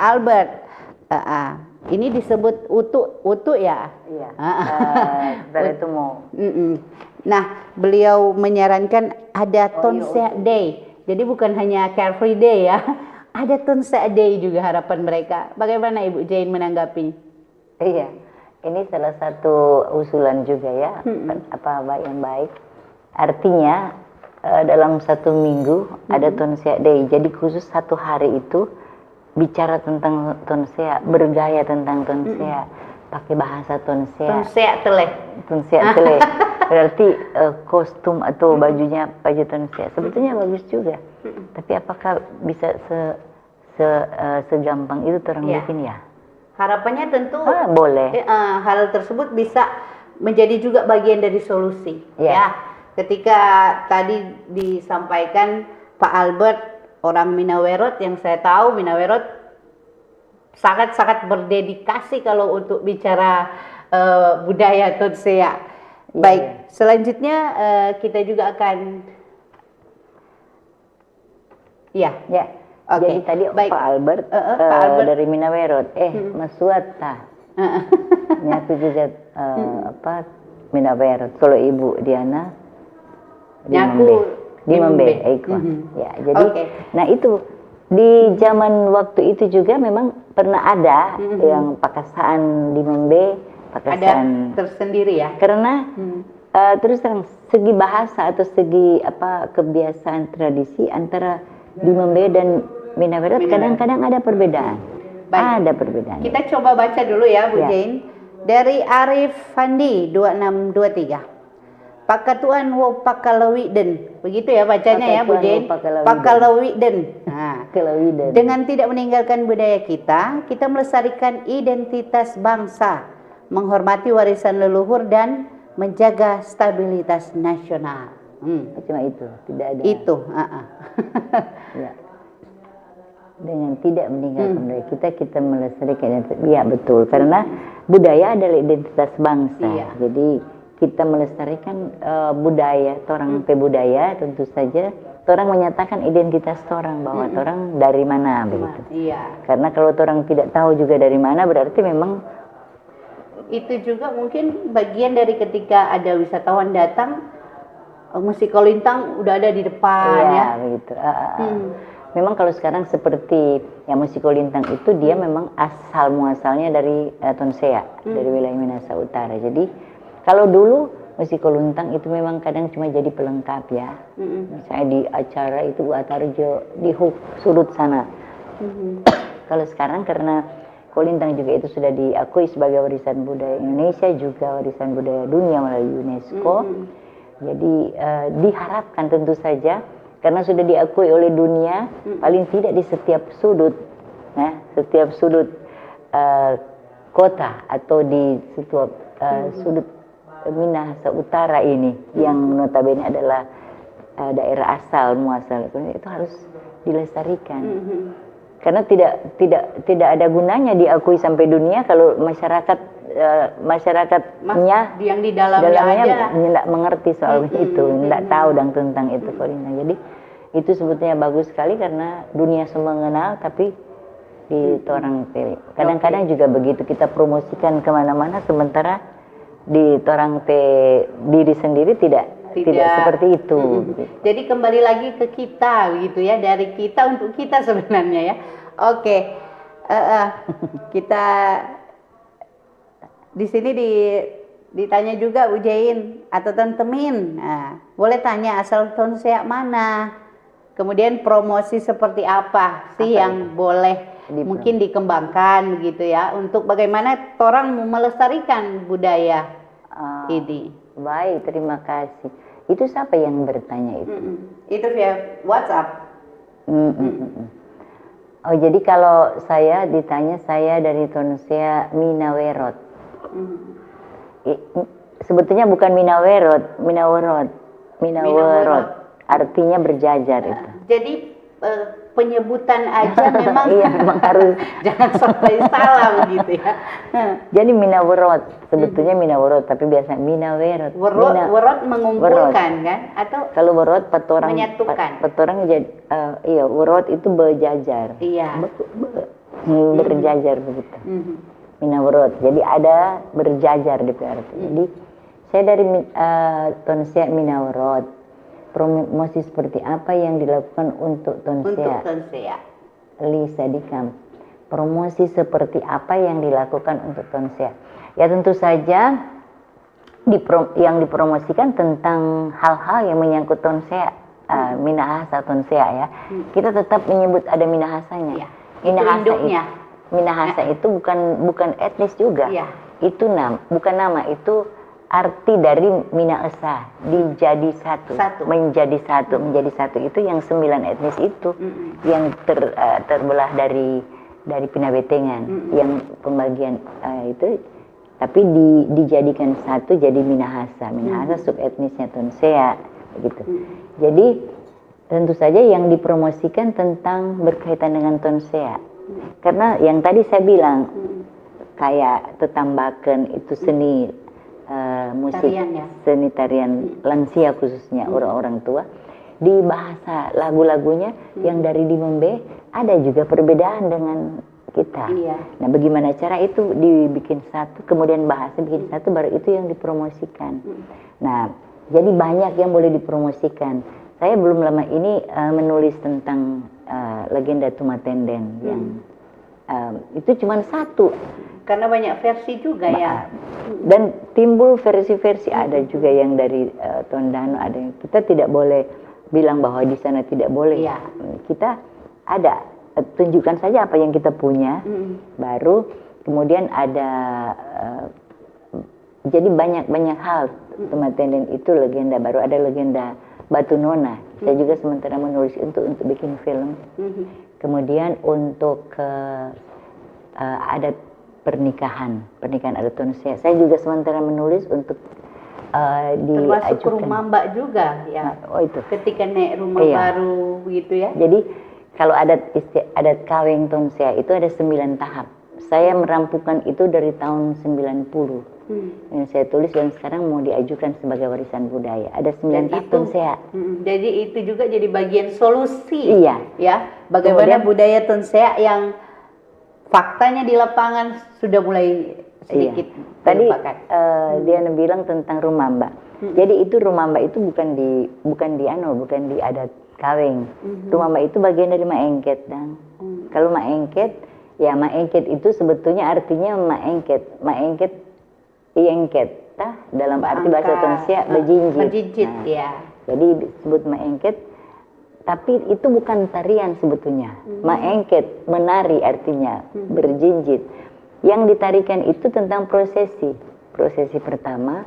Albert, ini disebut utu ya? Iya. Itu mau. Nah, beliau menyarankan ada Tonsea Day. Jadi bukan hanya Carefree Day ya, ada Tonsea Day juga harapan mereka. Bagaimana Ibu Jain menanggapi? Iya, ini salah satu usulan juga ya, yang baik. Artinya dalam 1 minggu ada Tonsea Day. Jadi khusus 1 hari itu bicara tentang Tonsea, bergaya tentang Tonsea, pakai bahasa Tonsea. Tonsea teleh. Tonsea teleh. Berarti kostum atau bajunya baju Tonsea sebetulnya bagus juga. Tapi apakah bisa segampang itu orang bikin ya? Harapannya tentu boleh. Hal tersebut bisa menjadi juga bagian dari solusi. Ya. Ya, ketika tadi disampaikan Pak Albert orang Minawerot, yang saya tahu Minawerot sangat-sangat berdedikasi kalau untuk bicara budaya Tonsea. Baik, selanjutnya kita juga akan Jadi tadi baik. Pak Albert, dari Minawerot, Masuata. Nyatu juga Minawerot. Kalau Ibu Diana di Membe. Ya, jadi nah itu di zaman waktu itu juga memang pernah ada yang pakasaan di Membe. Ada tersendiri ya, karena terus terang segi bahasa atau segi kebiasaan tradisi antara di Membe dan Minawerot kadang-kadang ada perbedaan. Ada perbedaan. Kita coba baca dulu ya Bu Jain dari Arif Fandi 2623. Pakatuan wo pakalawiden, begitu ya bacanya ya Bu Jain. Pakalawiden. Nah, dengan tidak meninggalkan budaya kita melestarikan identitas bangsa, menghormati warisan leluhur dan menjaga stabilitas nasional. Cuma itu, tidak ada. Itu. Ya. Dengan tidak meninggalkan budaya kita melestarikan identitas. Ya betul, karena budaya adalah identitas bangsa. Iya. Jadi kita melestarikan budaya, orang budaya tentu saja. Orang menyatakan identitas orang bahwa orang dari mana begitu. Iya. Karena kalau orang tidak tahu juga dari mana berarti memang itu juga mungkin bagian dari ketika ada wisatawan datang, musik kolintang udah ada di depan ya. Begitu. Memang kalau sekarang seperti musik kolintang itu dia memang asal muasalnya dari Tonsea, dari wilayah Minahasa Utara. Jadi kalau dulu musik kolintang itu memang kadang cuma jadi pelengkap ya. Misalnya di acara itu Atarjo di sudut sana. Kalau sekarang karena kolintang juga itu sudah diakui sebagai warisan budaya Indonesia, juga warisan budaya dunia melalui UNESCO. Jadi diharapkan tentu saja karena sudah diakui oleh dunia, paling tidak di setiap sudut, setiap sudut kota atau di setiap sudut Minahasa Utara ini yang notabene adalah daerah asal muasal itu harus dilestarikan. Karena tidak ada gunanya diakui sampai dunia kalau masyarakatnya yang di dalamnya tidak mengerti soal itu, tidak tahu tentang itu kolintang. Jadi itu sebetulnya bagus sekali karena dunia semua mengenal, tapi di Torang Teh. Kadang-kadang juga begitu, kita promosikan kemana-mana, sementara di Torang Teh diri sendiri tidak seperti itu. Jadi kembali lagi ke kita gitu ya, dari kita untuk kita sebenarnya ya. Oke. Kita di sini ditanya juga Bu Jain atau Tante Min. Nah, boleh tanya asal tonsea mana? Kemudian promosi seperti apa sih yang boleh mungkin dikembangkan gitu ya, untuk bagaimana orang melestarikan budaya ini. Baik, terima kasih. Itu siapa yang bertanya itu? Itu via WhatsApp. Oh, jadi kalau saya ditanya, saya dari Tonsea Minawerot. Sebetulnya bukan Minawerot. Artinya berjajar itu. Jadi penyebutan aja memang iya, memang harus jangan sampai salah begitu ya. Jadi Minawerot, sebetulnya Minawerot, tapi biasa Minawerot. Werot mengumpulkan kan, atau kalau werot petorang menyatukan. Petorang jadi iya, werot itu berjajar. Iya. Berjajar begitu. Minawerot. Jadi ada berjajar di PRT. Jadi saya dari Tonsea Minawerot. Promosi seperti apa yang dilakukan untuk Tonsea? Untuk Tonsea. Lisa Dikam. Promosi seperti apa yang dilakukan untuk Tonsea? Ya tentu saja yang dipromosikan tentang hal-hal yang menyangkut Tonsea, Minahasa Tonsea ya. Kita tetap menyebut ada Minahasanya. Ya. Minahasa itu bukan etnis juga. Ya. Itu bukan nama, itu arti dari Minahasa, menjadi satu itu yang 9 etnis itu yang terbelah dari Pinabetengan, yang pembagian itu, tapi dijadikan satu jadi Minahasa subetnisnya Tonsea gitu. Jadi tentu saja yang dipromosikan tentang berkaitan dengan Tonsea, karena yang tadi saya bilang kayak tetambakan itu seni musik tarian, ya? Seni tarian lansia khususnya orang-orang tua, di bahasa lagu-lagunya yang dari Dimembe ada juga perbedaan dengan kita. Iya. Nah, bagaimana cara itu dibikin satu, kemudian bahasa bikin satu, baru itu yang dipromosikan. Nah, jadi banyak yang boleh dipromosikan. Saya belum lama ini menulis tentang legenda Tumatenden yang itu cuma satu. Karena banyak versi juga ya. Dan timbul versi-versi, ada juga yang dari Tondano, ada yang kita tidak boleh bilang bahwa di sana tidak boleh. Iya. Kita ada tunjukkan saja apa yang kita punya, baru kemudian ada jadi banyak hal. Tumatenden itu legenda, baru ada legenda Batu Nona. Saya juga sementara menulis untuk bikin film. Kemudian untuk adat pernikahan adat Tonsea. Saya juga sementara menulis untuk termasuk diajukan. rumah Mbak juga ya. Oh itu. Ketika naik rumah baru gitu ya. Jadi kalau adat kaweng Tonsea itu ada 9 tahap. Saya merampungkan itu dari tahun 90. Yang saya tulis dan sekarang mau diajukan sebagai warisan budaya. Ada 9 tahap Tonsea. Jadi itu juga jadi bagian solusi. Iya. Ya, bagaimana Kemudian, budaya Tonsea yang faktanya di lapangan sudah mulai sedikit tadi dia bilang tentang rumamba. Jadi itu rumamba itu bukan di adat kaweng. Rumamba itu bagian dari maengket dan kalau maengket itu sebetulnya artinya maengket iengket dalam arti bahasa Tonsea berjinjit. Ya. Jadi disebut maengket. Tapi itu bukan tarian sebetulnya. Maengket, menari artinya, berjinjit. Yang ditarikan itu tentang prosesi. Prosesi pertama,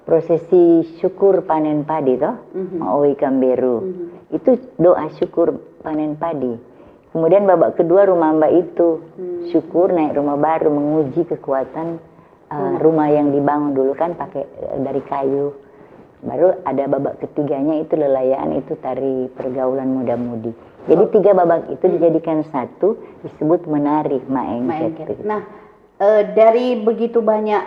prosesi syukur panen padi toh, Maui Kamberu. Itu doa syukur panen padi. Kemudian babak kedua rumamba itu, syukur naik rumah baru, menguji kekuatan rumah yang dibangun dulu kan pakai dari kayu. Baru ada babak ketiganya itu lelayaan, itu tari pergaulan muda-mudi. Jadi 3 babak itu dijadikan satu, disebut menari maengket. Nah, dari begitu banyak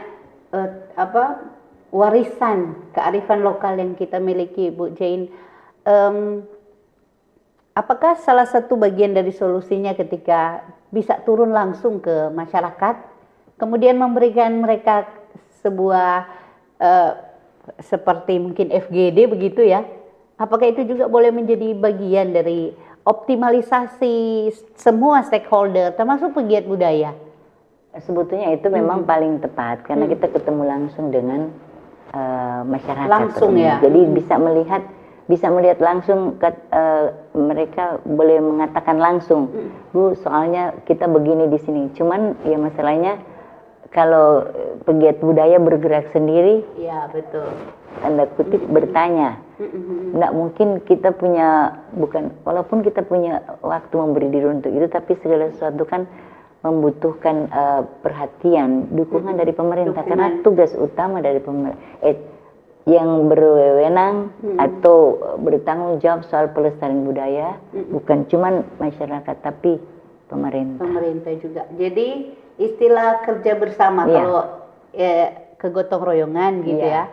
warisan kearifan lokal yang kita miliki, Bu Jain, Apakah salah satu bagian dari solusinya ketika bisa turun langsung ke masyarakat, kemudian memberikan mereka sebuah seperti mungkin FGD begitu ya? Apakah itu juga boleh menjadi bagian dari optimalisasi semua stakeholder, termasuk pegiat budaya? Sebetulnya itu memang paling tepat karena kita ketemu langsung dengan masyarakat. Langsung ya. Jadi bisa melihat langsung mereka boleh mengatakan langsung, Bu, soalnya kita begini di sini. Cuman ya masalahnya kalau pegiat budaya bergerak sendiri, ya betul. Tanda kutip bertanya, nggak mungkin kita punya walaupun kita punya waktu memberi diri untuk itu, tapi segala sesuatu kan membutuhkan perhatian, dukungan dari pemerintah karena tugas utama dari yang berwenang atau bertanggung jawab soal pelestarian budaya bukan cuma masyarakat tapi pemerintah. Pemerintah juga. Jadi istilah kerja bersama kalau kegotong royongan gitu ya.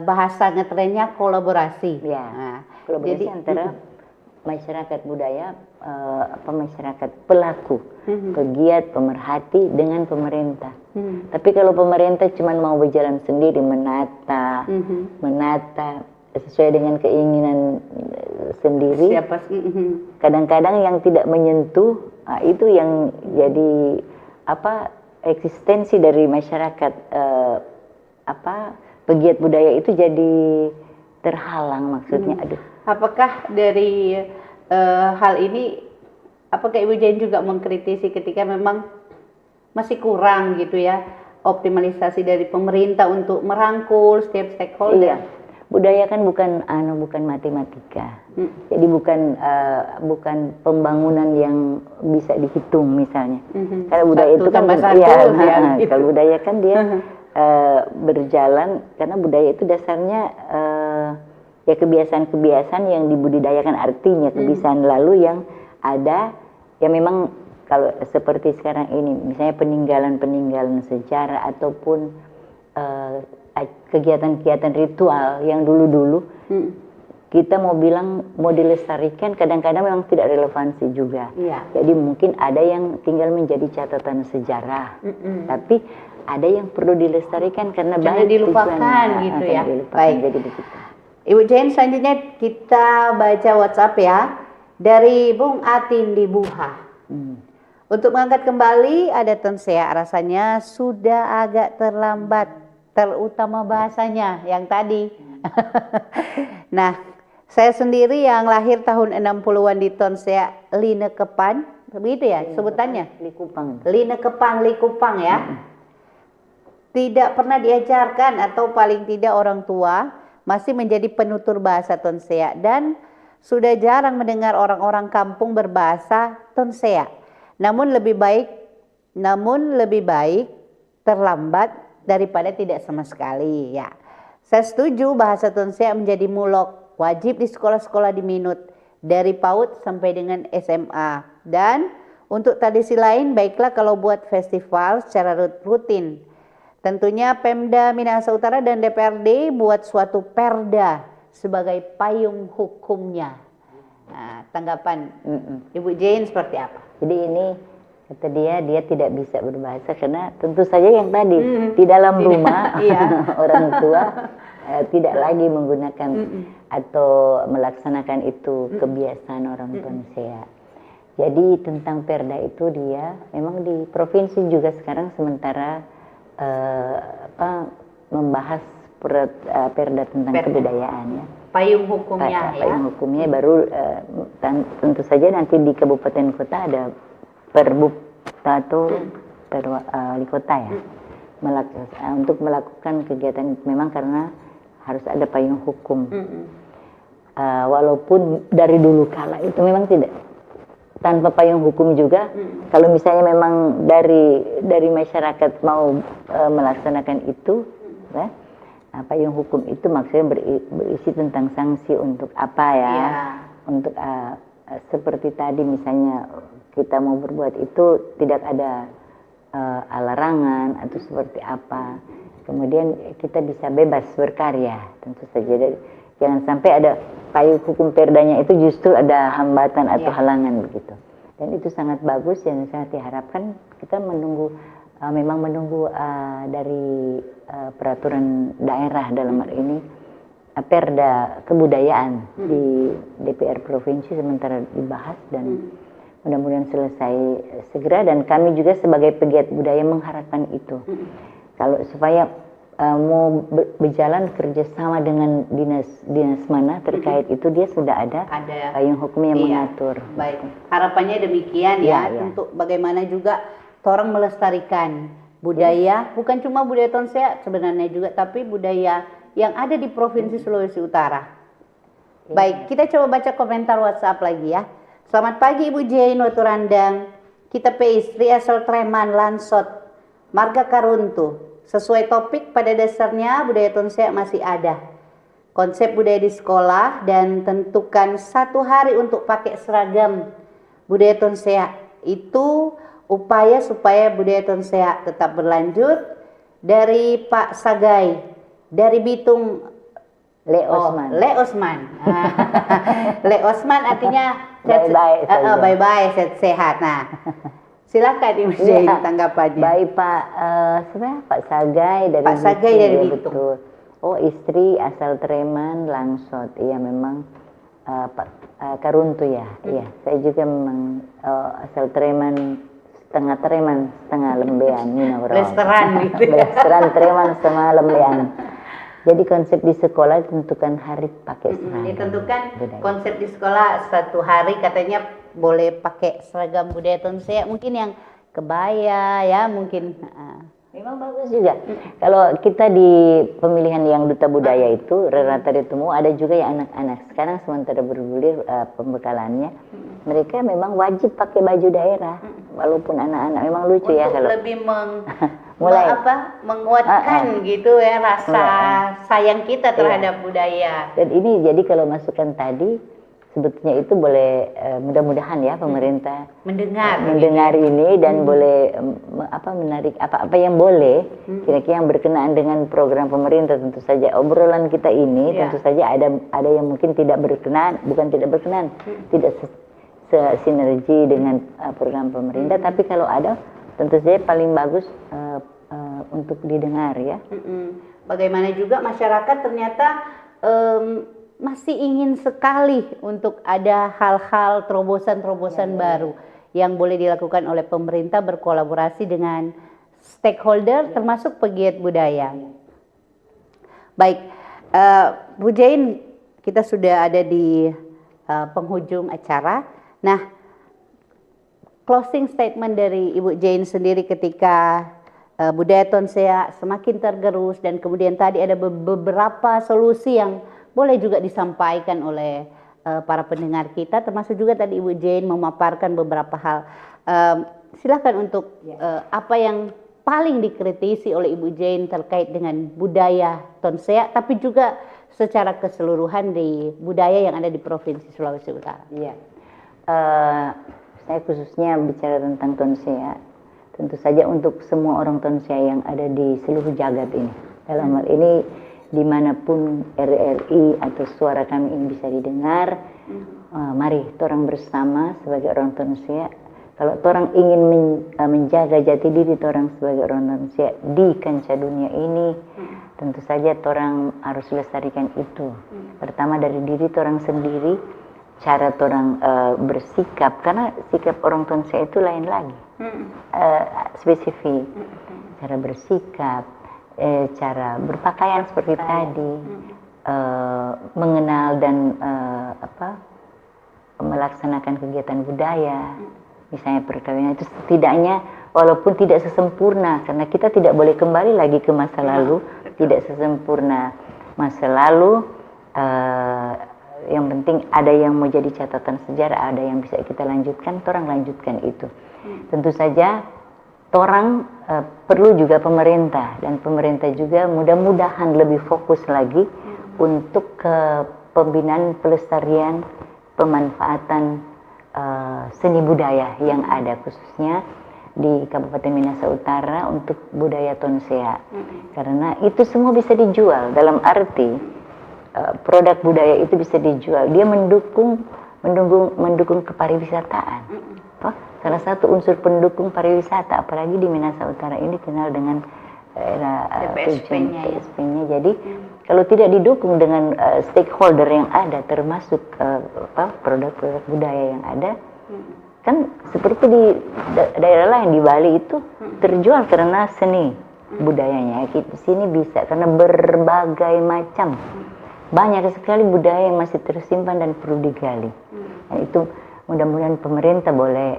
Bahasa ngetrennya kolaborasi. Nah, kolaborasi antara masyarakat budaya, masyarakat pelaku, pegiat, pemerhati dengan pemerintah. Tapi kalau pemerintah cuma mau berjalan sendiri menata sesuai dengan keinginan sendiri, kadang-kadang yang tidak menyentuh itu yang jadi eksistensi dari masyarakat pegiat budaya itu jadi terhalang maksudnya. Apakah dari hal ini, apakah Ibu Jane juga mengkritisi ketika memang masih kurang gitu ya optimalisasi dari pemerintah untuk merangkul setiap stakeholder? Iya. Budaya kan bukan matematika. Jadi bukan pembangunan yang bisa dihitung misalnya. Karena budaya itu kan gitu. Kalau budaya kan dia berjalan karena budaya itu dasarnya ya kebiasaan-kebiasaan yang dibudidayakan, artinya kebiasaan lalu yang ada ya memang kalau seperti sekarang ini misalnya peninggalan sejarah ataupun kegiatan-kegiatan ritual yang dulu-dulu kita mau bilang mau dilestarikan kadang-kadang memang tidak relevansi juga. Jadi mungkin ada yang tinggal menjadi catatan sejarah, tapi ada yang perlu dilestarikan karena jangan dilupakan gitu ya. Baik. Jadi begitu. Ibu Jane, selanjutnya kita baca WhatsApp ya dari Bung Atin di Buha. Untuk mengangkat kembali ada tonsea, rasanya sudah agak terlambat, terutama bahasanya yang tadi. Nah, saya sendiri yang lahir tahun 60-an di tonsea Linekepan, begitu ya sebutannya? Linekepan ya. Tidak pernah diajarkan atau paling tidak orang tua masih menjadi penutur bahasa tonsea dan sudah jarang mendengar orang-orang kampung berbahasa tonsea. Namun lebih baik terlambat daripada tidak sama sekali ya. Saya setuju bahasa tonsea menjadi mulok, wajib di sekolah-sekolah diminut dari PAUD sampai dengan SMA. Dan untuk tradisi lain baiklah kalau buat festival secara rutin. Tentunya Pemda Minahasa Utara dan DPRD buat suatu perda sebagai payung hukumnya. Nah, tanggapan Ibu Jane seperti apa? Jadi ini kata dia tidak bisa berbahasa karena tentu saja yang tadi di dalam rumah orang tua tidak lagi menggunakan atau melaksanakan itu kebiasaan orang tonsea. Jadi tentang perda itu dia memang di provinsi juga sekarang sementara membahas perda tentang kebudayaan ya. Payung hukumnya Payung hukumnya baru tentu saja nanti di kabupaten kota ada perbupta atau wali kota ya. Untuk melakukan kegiatan memang karena harus ada payung hukum. Walaupun dari dulu kala itu memang tidak tanpa payung hukum juga, kalau misalnya memang dari masyarakat mau melaksanakan itu, ya, payung hukum itu maksudnya berisi tentang sanksi untuk apa ya, untuk seperti tadi misalnya kita mau berbuat itu tidak ada larangan atau seperti apa, kemudian kita bisa bebas berkarya tentu saja. Jangan sampai ada payung hukum perdanya itu justru ada hambatan atau halangan begitu. Dan itu sangat bagus dan sangat diharapkan. Kita menunggu memang menunggu dari peraturan daerah dalam hal ini Perda kebudayaan di DPR provinsi sementara dibahas dan mudah-mudahan selesai segera, dan kami juga sebagai pegiat budaya mengharapkan itu. Kalau supaya mau berjalan kerjasama dengan dinas mana terkait itu, dia sudah ada payung hukum yang mengatur. Baik, harapannya demikian ya, untuk bagaimana juga orang melestarikan budaya, bukan cuma budaya Tonsea sebenarnya juga, tapi budaya yang ada di Provinsi Sulawesi Utara. Baik, kita coba baca komentar WhatsApp lagi ya. Selamat pagi Ibu Jane Waturandang. Kita istri asal Treman, Lansot, Marga Karuntu. Sesuai topik, pada dasarnya budaya Tonsea masih ada. Konsep budaya di sekolah dan tentukan 1 hari untuk pakai seragam budaya Tonsea. Itu upaya supaya budaya Tonsea tetap berlanjut. Dari Pak Sagai, dari Bitung, Le Osman. Le Osman artinya bye-bye, sehat. Nah, silakan Ibu Jane tanggapannya. Baik Pak, sebenarnya Pak Sagai dari Pak Sagai dari Bitung. Betul. Oh, istri asal Treman, Langsot. Iya, memang Pak Karuntu ya. Iya, saya juga memang asal Treman, setengah Lembean. Restoran gitu. Restoran Treman setengah Lembean. Jadi konsep di sekolah tentukan hari pakai seragam. Ditentukan konsep di sekolah 1 hari katanya boleh pakai seragam budaya Tonsea, mungkin yang kebaya ya, mungkin. Memang bagus juga. Kalau kita di pemilihan yang duta budaya itu rata-rata ditemu, ada juga yang anak-anak. Sekarang sementara bergulir pembekalannya, mereka memang wajib pakai baju daerah, walaupun anak-anak. Memang lucu ya kalau lebih menguatkan gitu ya rasa sayang kita terhadap budaya. Dan ini jadi kalau masukan tadi sebetulnya itu boleh mudah-mudahan ya pemerintah mendengar ini dan boleh menarik apa yang boleh kira-kira yang berkenaan dengan program pemerintah. Tentu saja obrolan kita ini tentu saja ada yang mungkin tidak berkenan, tidak sinergi dengan program pemerintah, tapi kalau ada tentu saja paling bagus untuk didengar ya. Bagaimana juga masyarakat ternyata masih ingin sekali untuk ada hal-hal terobosan-terobosan baru yang boleh dilakukan oleh pemerintah berkolaborasi dengan stakeholder termasuk pegiat budaya. Baik, Bu Jane, kita sudah ada di penghujung acara. Nah, closing statement dari Ibu Jane sendiri ketika budaya Tonsea semakin tergerus dan kemudian tadi ada beberapa solusi yang boleh juga disampaikan oleh para pendengar kita, termasuk juga tadi Ibu Jane memaparkan beberapa hal. Silakan untuk apa yang paling dikritisi oleh Ibu Jane terkait dengan budaya Tonsea, tapi juga secara keseluruhan di budaya yang ada di Provinsi Sulawesi Utara. Iya, saya khususnya bicara tentang Tonsea. Tentu saja untuk semua orang Tonsea yang ada di seluruh jagat ini. Dalam hal ini dimanapun RRI atau suara kami ini bisa didengar, mari orang bersama sebagai orang Tonsea. Kalau orang ingin menjaga jati diri orang sebagai orang Tonsea di kancah dunia ini, tentu saja orang harus lestarikan itu. Pertama dari diri orang sendiri, cara orang bersikap, karena sikap orang Tonsea itu lain lagi, spesifik, cara bersikap. Cara berpakaian seperti tadi, mengenal dan melaksanakan kegiatan budaya, misalnya perkawinan itu setidaknya walaupun tidak sesempurna, karena kita tidak boleh kembali lagi ke masa lalu, tidak sesempurna masa lalu. Yang penting ada yang mau jadi catatan sejarah, ada yang bisa kita lanjutkan, orang lanjutkan itu. Tentu saja orang perlu juga pemerintah, dan pemerintah juga mudah-mudahan lebih fokus lagi untuk pembinaan pelestarian pemanfaatan seni budaya yang ada khususnya di Kabupaten Minahasa Utara untuk budaya Tonsea. Karena itu semua bisa dijual, dalam arti produk budaya itu bisa dijual. Dia mendukung kepariwisataan. Salah satu unsur pendukung pariwisata, apalagi di Minahasa Utara ini kenal dengan era PSP-nya. Jadi kalau tidak didukung dengan stakeholder yang ada, termasuk produk-produk budaya yang ada, kan seperti di daerah lain di Bali itu terjual karena seni budayanya. Di sini bisa karena berbagai macam, banyak sekali budaya yang masih tersimpan dan perlu digali. Dan itu mudah-mudahan pemerintah boleh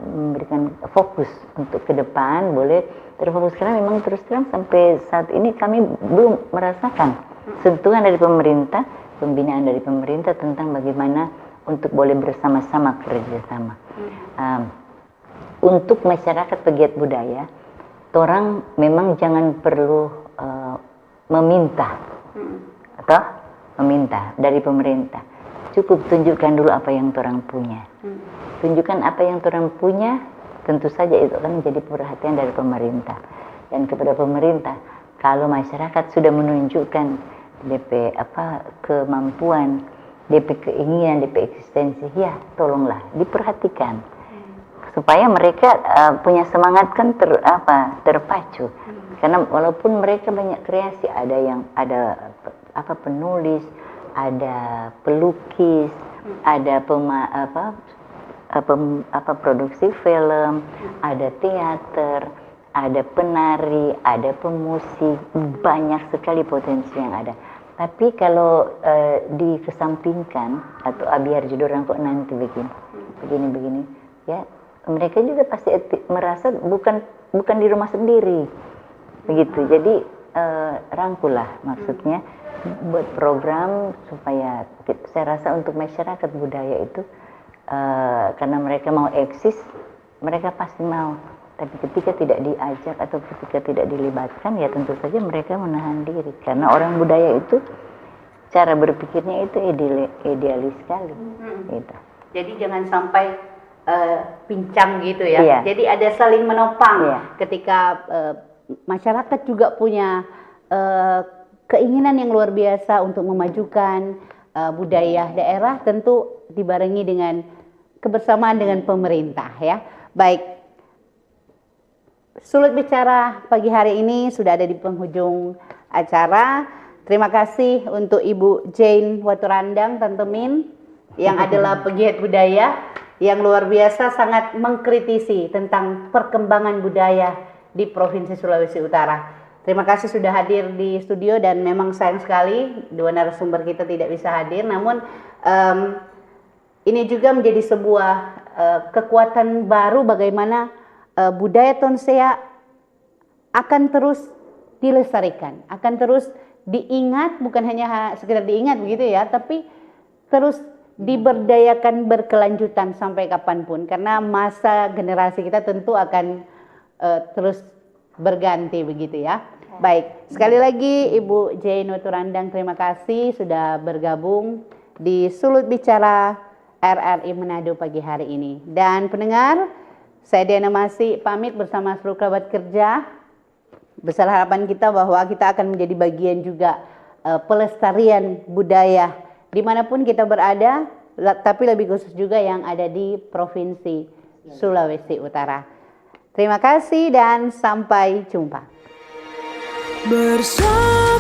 memberikan fokus untuk ke depan, boleh terfokus, karena memang terus terang sampai saat ini kami belum merasakan sentuhan dari pemerintah, pembinaan dari pemerintah tentang bagaimana untuk boleh bersama-sama kerjasama. Untuk masyarakat pegiat budaya, orang memang jangan perlu meminta dari pemerintah. Cukup tunjukkan dulu apa yang orang punya. Tunjukkan apa yang orang punya, tentu saja itu akan menjadi perhatian dari pemerintah. Dan kepada pemerintah, kalau masyarakat sudah menunjukkan DP kemampuan, DP keinginan, DP eksistensi, ya tolonglah diperhatikan supaya mereka punya semangat kan terpacu. Karena walaupun mereka banyak kreasi, ada penulis, ada pelukis, ada produksi film, ada teater, ada penari, ada pemusik, banyak sekali potensi yang ada. Tapi kalau dikesampingkan atau biar judul orang kok nanti begini, ya mereka juga pasti merasa bukan di rumah sendiri, begitu. Jadi rangkulah, maksudnya buat program supaya saya rasa untuk masyarakat budaya itu karena mereka mau eksis, mereka pasti mau. Tapi ketika tidak diajak atau ketika tidak dilibatkan, ya tentu saja mereka menahan diri. Karena orang budaya itu cara berpikirnya itu idealis sekali. Gitu. Jadi jangan sampai pincang gitu ya. Iya. Jadi ada saling menopang. Iya. Ketika masyarakat juga punya keinginan yang luar biasa untuk memajukan budaya daerah, tentu dibarengi dengan kebersamaan dengan pemerintah ya. Baik. Sulut Bicara pagi hari ini sudah ada di penghujung acara. Terima kasih untuk Ibu Jane Waturandang, Tante Min, yang adalah pegiat budaya yang luar biasa, sangat mengkritisi tentang perkembangan budaya di Provinsi Sulawesi Utara. Terima kasih sudah hadir di studio, dan memang sayang sekali dua narasumber kita tidak bisa hadir. Namun ini juga menjadi sebuah kekuatan baru bagaimana budaya Tonsea akan terus dilestarikan, akan terus diingat, bukan hanya sekedar diingat begitu ya, tapi terus diberdayakan berkelanjutan sampai kapanpun, karena masa generasi kita tentu akan terus berganti begitu ya. Baik, sekali lagi Ibu Jane Waturandang, terima kasih sudah bergabung di Sulut Bicara RRI Manado pagi hari ini. Dan pendengar, saya Diana Masih pamit bersama seluruh kerabat kerja. Besar harapan kita bahwa kita akan menjadi bagian juga pelestarian budaya dimanapun kita berada, tapi lebih khusus juga yang ada di Provinsi Sulawesi Utara. Terima kasih dan sampai jumpa. Bersama